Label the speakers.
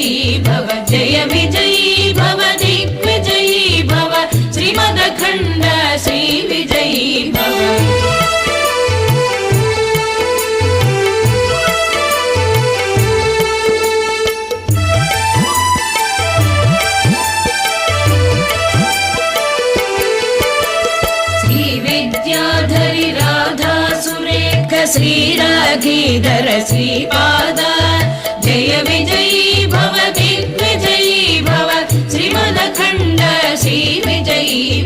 Speaker 1: विजयी भव जय विजयी भव दिग्विजयी भव श्रीमदखण्ड श्री विजयी भव श्रीविद्याधरि राधा सुरेख श्रीराधीधर श्रीपाद जय विजयी भव दिग्विजयी भव श्रीमदखण्ड श्री विजयी